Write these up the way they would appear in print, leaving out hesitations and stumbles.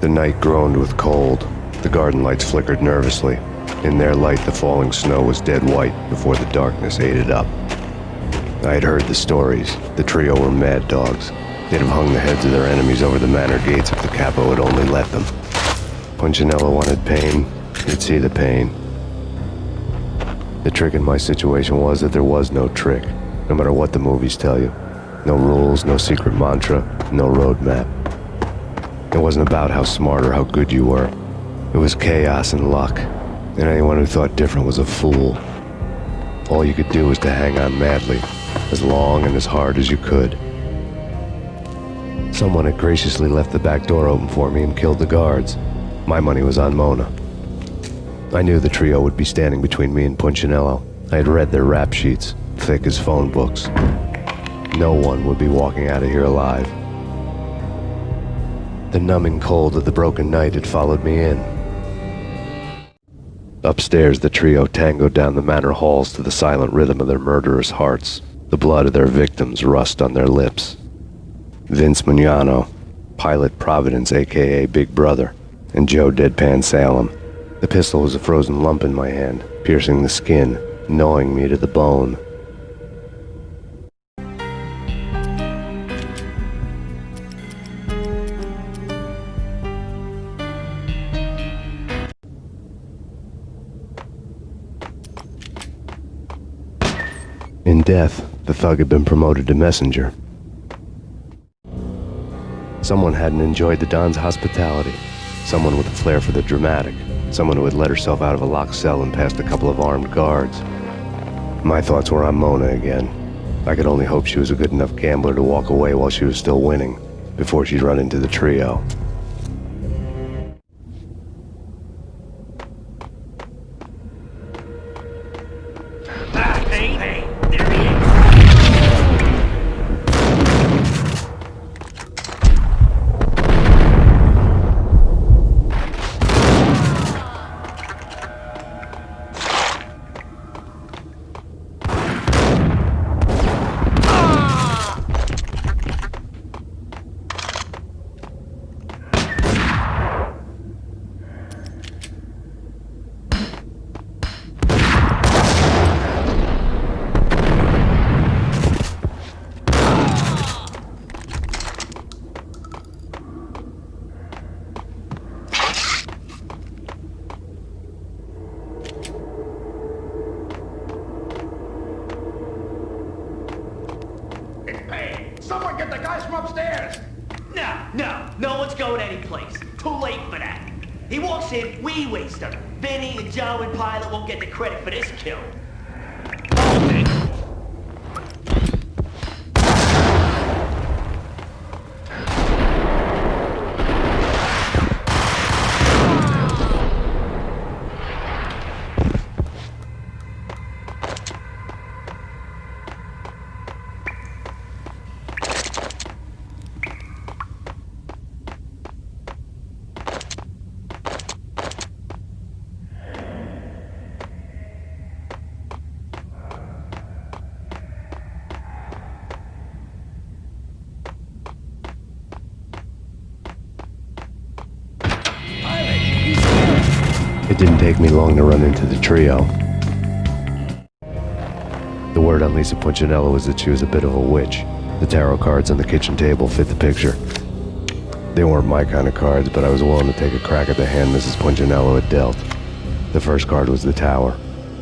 The night groaned with cold. The garden lights flickered nervously. In their light, the falling snow was dead white before the darkness ate it up. I had heard the stories. The trio were mad dogs. They'd have hung the heads of their enemies over the manor gates if the capo had only let them. Punchinello wanted Payne. He'd see the pain. The trick in my situation was that there was no trick, no matter what the movies tell you. No rules, no secret mantra, no roadmap. It wasn't about how smart or how good you were. It was chaos and luck, and anyone who thought different was a fool. All you could do was to hang on madly, as long and as hard as you could. Someone had graciously left the back door open for me and killed the guards. My money was on Mona. I knew the trio would be standing between me and Punchinello. I had read their rap sheets, thick as phone books. No one would be walking out of here alive. The numbing cold of the broken night had followed me in. Upstairs, the trio tangoed down the manor halls to the silent rhythm of their murderous hearts, the blood of their victims rust on their lips. Vince Mugnano, Pilot Providence, a.k.a. Big Brother, and Joe Deadpan Salem. The pistol was a frozen lump in my hand, piercing the skin, gnawing me to the bone. In death, the thug had been promoted to messenger. Someone hadn't enjoyed the Don's hospitality. Someone with a flair for the dramatic. Someone who had let herself out of a locked cell and past a couple of armed guards. My thoughts were on Mona again. I could only hope she was a good enough gambler to walk away while she was still winning, before she'd run into the trio. Payne, there he is. Someone get the guys from upstairs! No one's going anyplace. Too late for that. He walks in, we waste him. Vinny and Joe and Pilot won't get the credit for this kill. It didn't take me long to run into the trio. The word on Lisa Punchinello was that she was a bit of a witch. The tarot cards on the kitchen table fit the picture. They weren't my kind of cards, but I was willing to take a crack at the hand Mrs. Punchinello had dealt. The first card was the tower.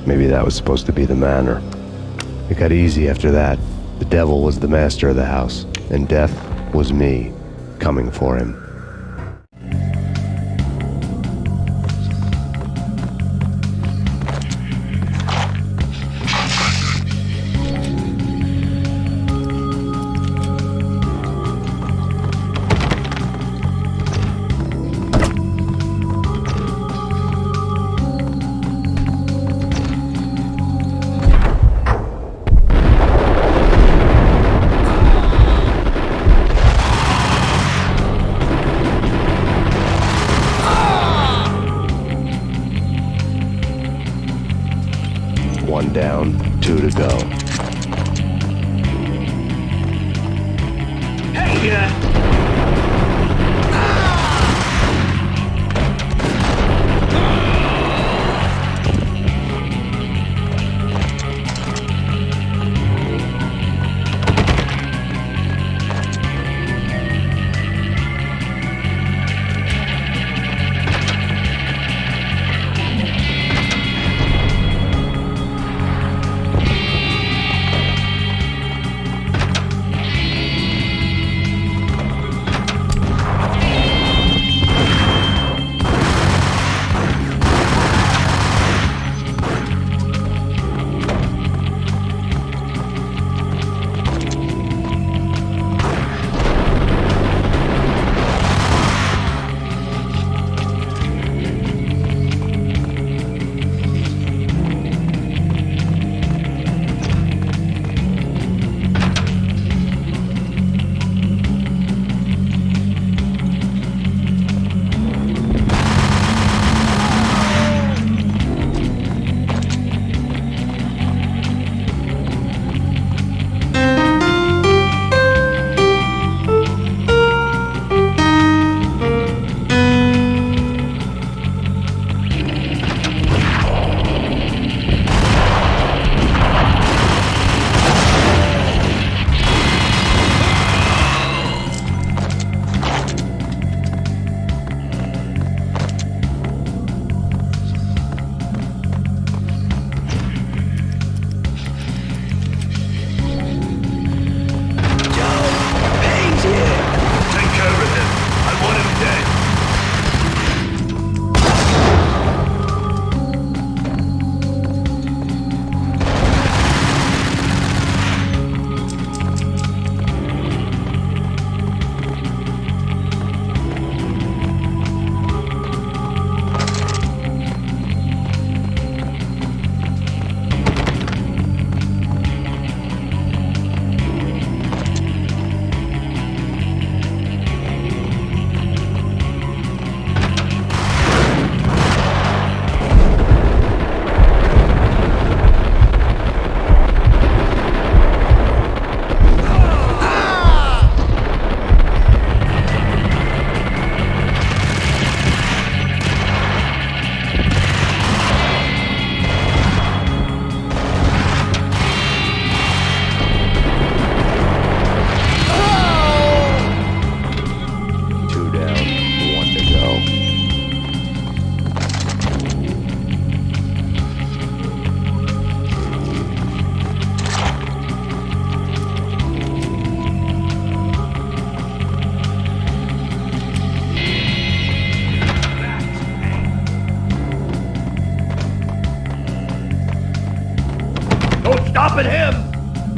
Maybe that was supposed to be the manor. It got easy after that. The devil was the master of the house, and death was me, coming for him.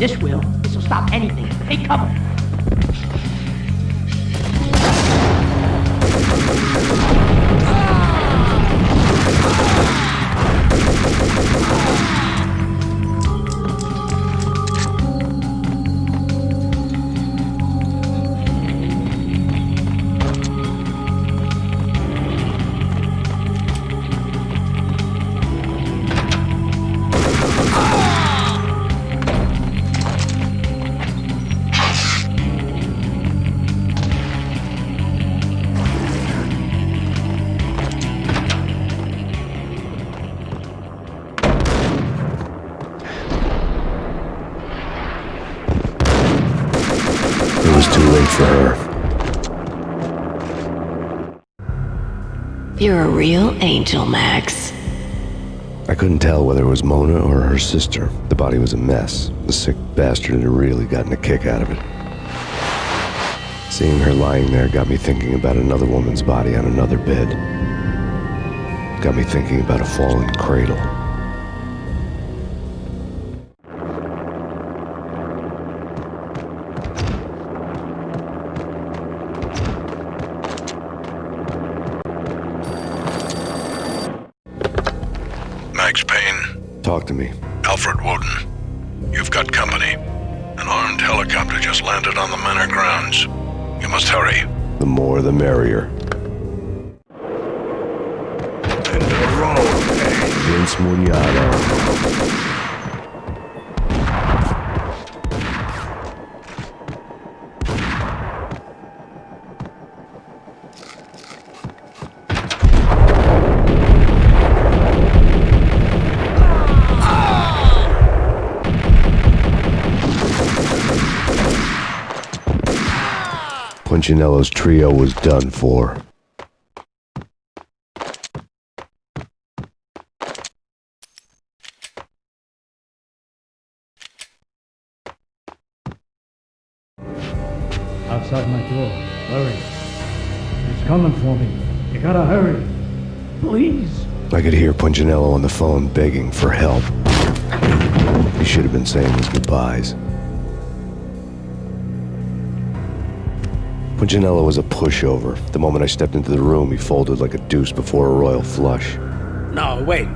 This will. This'll stop anything. Take cover. It was too late for her. You're a real angel, Max. I couldn't tell whether it was Mona or her sister. The body was a mess. The sick bastard had really gotten a kick out of it. Seeing her lying there got me thinking about another woman's body on another bed. Got me thinking about a fallen cradle. Max Payne, Talk to me. Alfred Woden. You've got company. An armed helicopter just landed on the manor grounds. You must hurry. The more the merrier. Into the road, Payne. Vince Mugnano. Punchinello's trio was done for. Outside my door. Hurry. It's coming for me. You gotta hurry. Please. I could hear Punchinello on the phone begging for help. He should have been saying his goodbyes. Punchinello was a pushover. The moment I stepped into the room, he folded like a deuce before a royal flush. No, wait.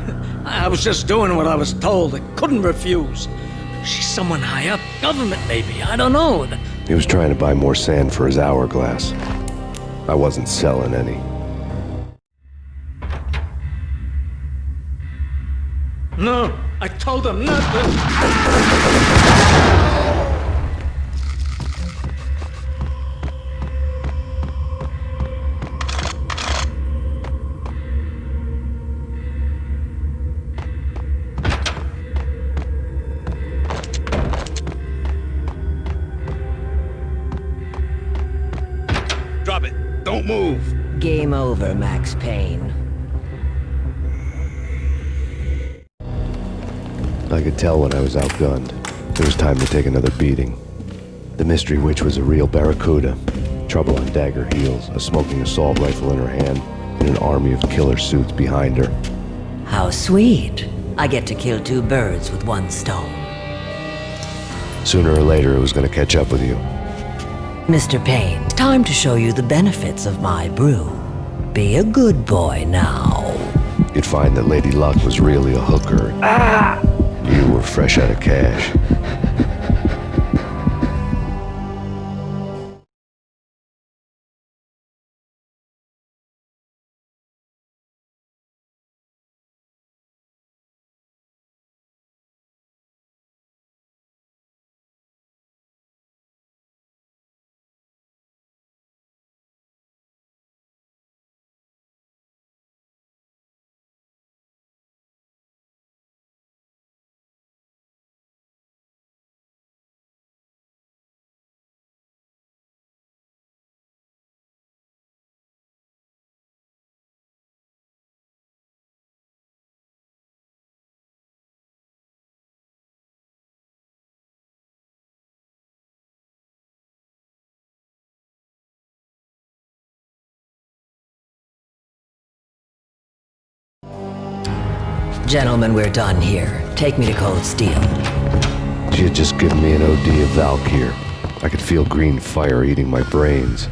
I was just doing what I was told. I couldn't refuse. She's someone high up. Government, maybe. I don't know. He was trying to buy more sand for his hourglass. I wasn't selling any. No, I told him not to. Drop it. Don't move. Game over, Max Payne. I could tell when I was outgunned. It was time to take another beating. The mystery witch was a real barracuda. Trouble on dagger heels, a smoking assault rifle in her hand, and an army of killer suits behind her. How sweet. I get to kill two birds with one stone. Sooner or later, it was going to catch up with you. Mr. Payne, time to show you the benefits of my brew. Be a good boy now. You'd find that Lady Luck was really a hooker. You were fresh out of cash. Gentlemen, we're done here. Take me to Cold Steel. She had just given me an OD of Valkyr. I could feel green fire eating my brains.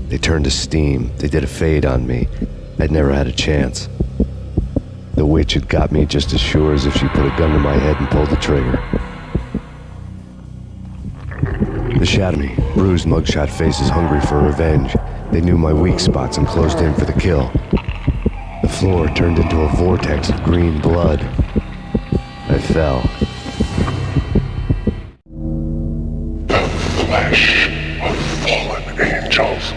They turned to steam. They did a fade on me. I'd never had a chance. The witch had got me just as sure as if she put a gun to my head and pulled the trigger. They shot me, bruised mugshot faces hungry for revenge. They knew my weak spots and closed in for the kill. The floor turned into a vortex of green blood. I fell. The flesh of fallen angels.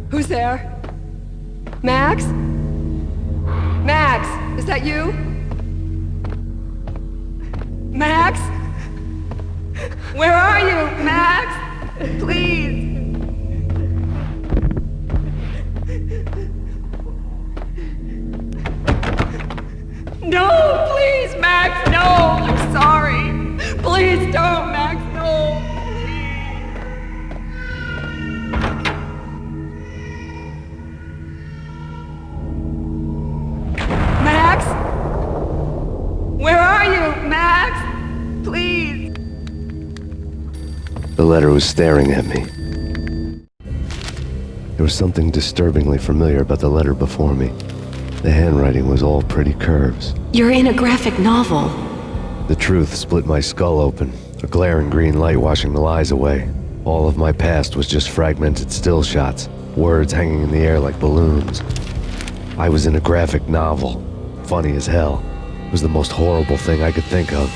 Who's there? Max? Max, is that you? Max? Where are you, Max? Please. No, please, Max, no. I'm sorry. Please don't, Max, no. Max? Where are you, Max? Please. The letter was staring at me. There was something disturbingly familiar about the letter before me. The handwriting was all pretty curves. You're in a graphic novel. The truth split my skull open, a glaring green light washing the lies away. All of my past was just fragmented still shots, words hanging in the air like balloons. I was in a graphic novel. Funny as hell. It was the most horrible thing I could think of.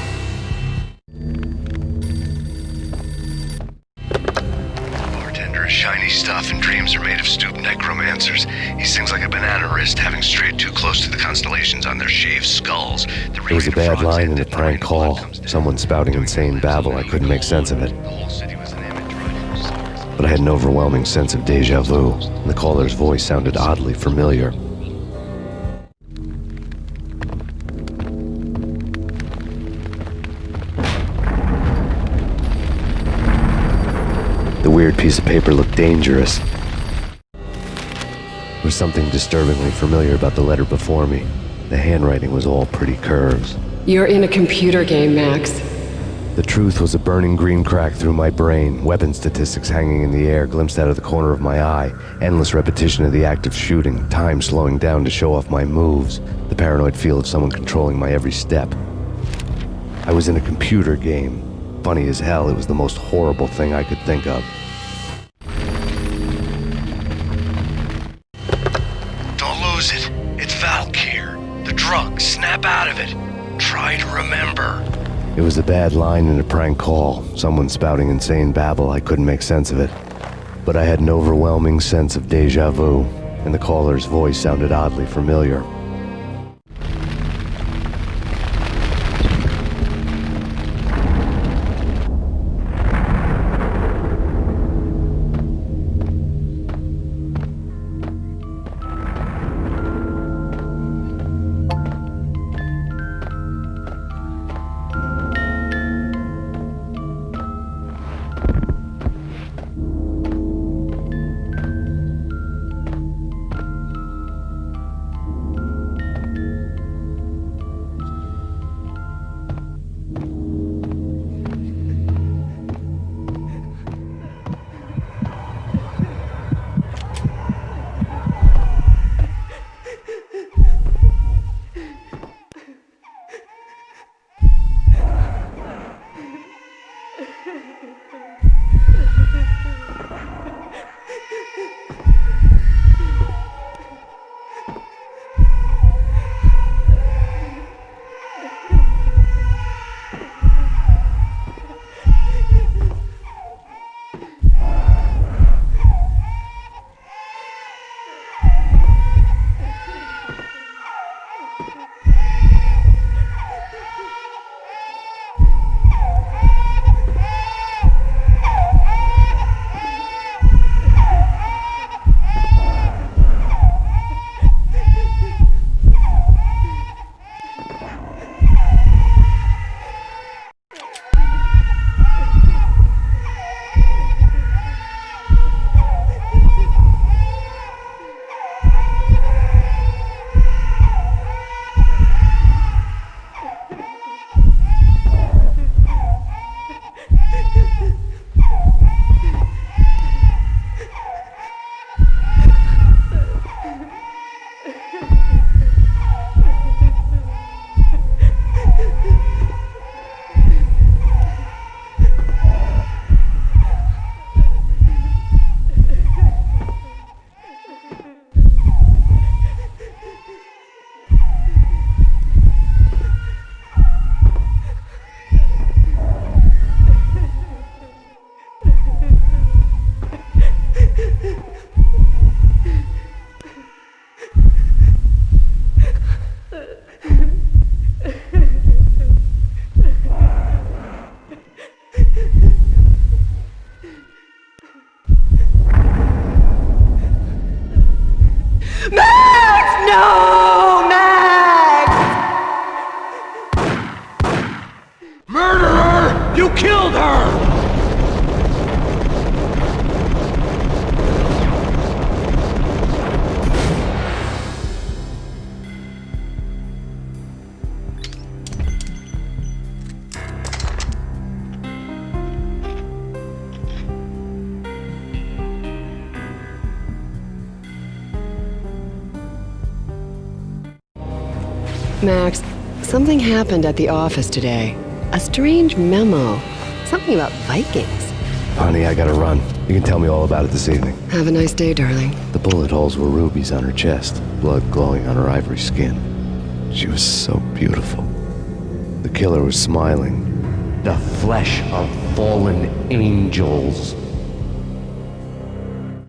Bartender is shiny stuff and dreams are made of stooped necromancers. He sings like a banana wrist, having strayed too close to the constellations on their shaved skulls. There was a bad line in a prank call. Someone spouting insane babble. I couldn't make sense of it. But I had an overwhelming sense of deja vu, and the caller's voice sounded oddly familiar. The weird piece of paper looked dangerous. There was something disturbingly familiar about the letter before me. The handwriting was all pretty curves. You're in a computer game, Max. The truth was a burning green crack through my brain, weapon statistics hanging in the air, glimpsed out of the corner of my eye, endless repetition of the act of shooting, time slowing down to show off my moves, the paranoid feel of someone controlling my every step. I was in a computer game. Funny as hell, it was the most horrible thing I could think of. Don't lose it. It's Valkyr. The drug. Snap out of it. Try to remember. It was a bad line in a prank call, someone spouting insane babble. I couldn't make sense of it. But I had an overwhelming sense of deja vu, and the caller's voice sounded oddly familiar. Max, something happened at the office today. A strange memo. Something about Vikings. Honey, I gotta run. You can tell me all about it this evening. Have a nice day, darling. The bullet holes were rubies on her chest, blood glowing on her ivory skin. She was so beautiful. The killer was smiling. The flesh of fallen angels.